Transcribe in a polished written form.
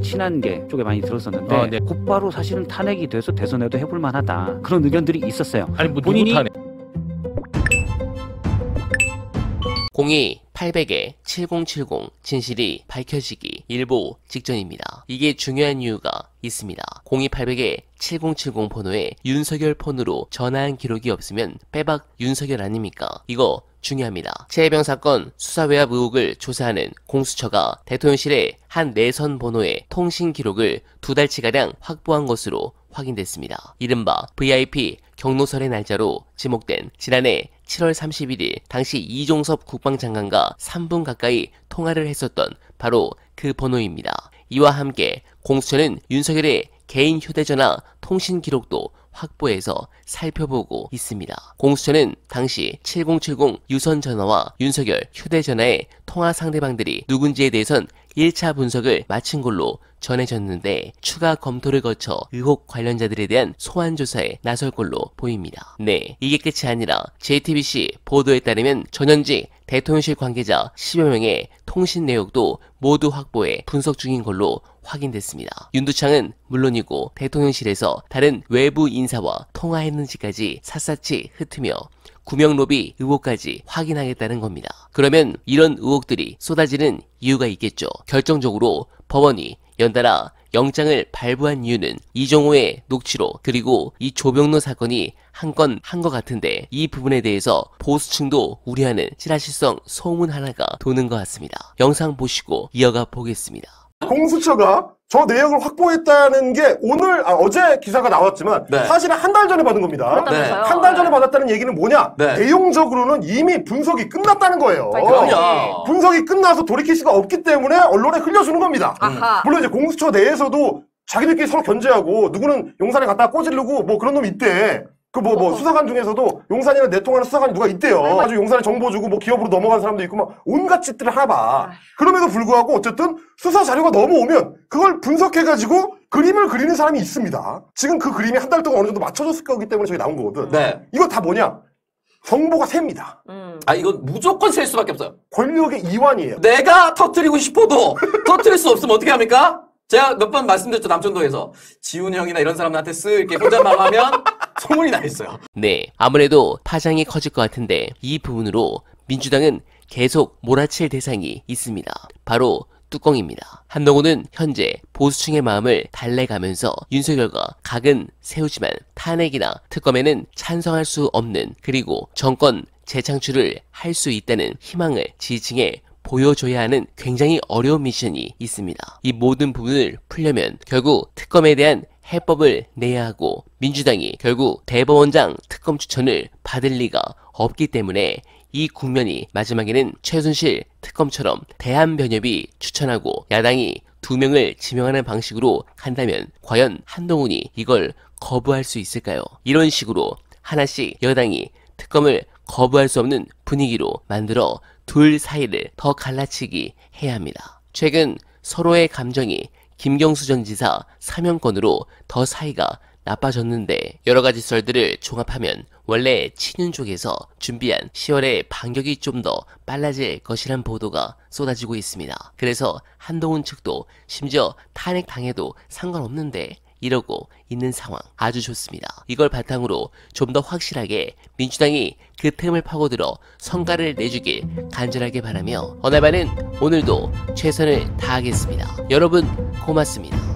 친한계 쪽에 많이 들었었는데 네. 곧바로 사실은 탄핵이 돼서 대선에도 해볼 만하다 그런 의견들이 있었어요. 아니 뭐 본인이 누구 탄핵? 02-800-7070 진실이 밝혀지기 일보 직전입니다. 이게 중요한 이유가 있습니다. 02-800-7070 번호에 윤석열 폰으로 전화한 기록이 없으면 빼박 윤석열 아닙니까? 이거 중요합니다. 최혜병 사건 수사 외압 의혹을 조사하는 공수처가 대통령실의 한 내선 번호의 통신 기록을 2달치가량 확보한 것으로 확인됐습니다. 이른바 VIP 경로설의 날짜로 지목된 지난해 7월 31일 당시 이종섭 국방장관과 3분 가까이 통화를 했었던 바로 그 번호입니다. 이와 함께 공수처는 윤석열의 개인 휴대전화 통신 기록도 확보해서 살펴보고 있습니다. 공수처는 당시 7070 유선 전화와 윤석열 휴대전화의 통화 상대방들이 누군지에 대해선 1차 분석을 마친 걸로 전해졌는데 추가 검토를 거쳐 의혹 관련자들에 대한 소환 조사에 나설 걸로 보입니다. 네, 이게 끝이 아니라 JTBC 보도에 따르면 전현직 대통령실 관계자 10여 명의 통신 내역도 모두 확보해 분석 중인 걸로 확인됐습니다. 윤두창은 물론이고 대통령실에서 다른 외부 인사와 통화했는지까지 샅샅이 흩으며 구명로비 의혹까지 확인하겠다는 겁니다. 그러면 이런 의혹들이 쏟아지는 이유가 있겠죠. 결정적으로 법원이 연달아 영장을 발부한 이유는 이종호의 녹취록 그리고 이 조병로 사건이 한 건 한 것 같은데 이 부분에 대해서 보수층도 우려하는 찌라시성 소문 하나가 도는 것 같습니다. 영상 보시고 이어가 보겠습니다. 공수처가 저 내역을 확보했다는 게 어제 기사가 나왔지만 사실은 한 달 전에 받은 겁니다. 한 달 전에 받았다는 얘기는 뭐냐? 내용적으로는 이미 분석이 끝났다는 거예요. 그럼요. 분석이 끝나서 돌이킬 수가 없기 때문에 언론에 흘려주는 겁니다. 물론 이제 공수처 내에서도 자기들끼리 서로 견제하고 누구는 용산에 갔다가 꼬지르고 뭐 그런 놈이 있대. 수사관 중에서도 용산이나 내통하는 수사관이 누가 있대요. 아주 용산에 정보 주고 뭐 기업으로 넘어간 사람도 있고 막 온갖 짓들을 하나 봐. 그럼에도 불구하고 어쨌든 수사 자료가 넘어오면 그걸 분석해가지고 그림을 그리는 사람이 있습니다. 지금 그 그림이 한 달 동안 어느 정도 맞춰졌을 거기 때문에 저기 나온 거거든. 이거 다 뭐냐? 정보가 셉니다. 이건 무조건 셀 수밖에 없어요. 권력의 이완이에요. 내가 터뜨리고 싶어도 터뜨릴 수 없으면 어떻게 합니까? 제가 몇 번 말씀드렸죠. 남천동에서 지훈 형이나 이런 사람한테 쓱 이렇게 혼잣말 하면 소문이 나 있어요. 네, 아무래도 파장이 커질 것 같은데 이 부분으로 민주당은 계속 몰아칠 대상이 있습니다. 바로 뚜껑입니다. 한동훈은 현재 보수층의 마음을 달래가면서 윤석열과 각은 세우지만 탄핵이나 특검에는 찬성할 수 없는 그리고 정권 재창출을 할 수 있다는 희망을 지지층에 보여줘야 하는 굉장히 어려운 미션이 있습니다. 이 모든 부분을 풀려면 결국 특검에 대한 해법을 내야 하고 민주당이 결국 대법원장 특검 추천을 받을 리가 없기 때문에 이 국면이 마지막에는 최순실 특검처럼 대한변협이 추천하고 야당이 2명을 지명하는 방식으로 간다면 과연 한동훈이 이걸 거부할 수 있을까요? 이런 식으로 하나씩 여당이 특검을 거부할 수 없는 분위기로 만들어 둘 사이를 더 갈라치기 해야 합니다. 최근 서로의 감정이 김경수 전 지사 사면건으로 더 사이가 나빠졌는데 여러가지 썰들을 종합하면 원래 친윤 쪽에서 준비한 10월에 반격이 좀 더 빨라질 것이란 보도가 쏟아지고 있습니다. 그래서 한동훈 측도 심지어 탄핵당해도 상관없는데 이러고 있는 상황 아주 좋습니다. 이걸 바탕으로 좀 더 확실하게 민주당이 그 틈을 파고들어 성과를 내주길 간절하게 바라며 어날바는 오늘도 최선을 다하겠습니다. 여러분 고맙습니다.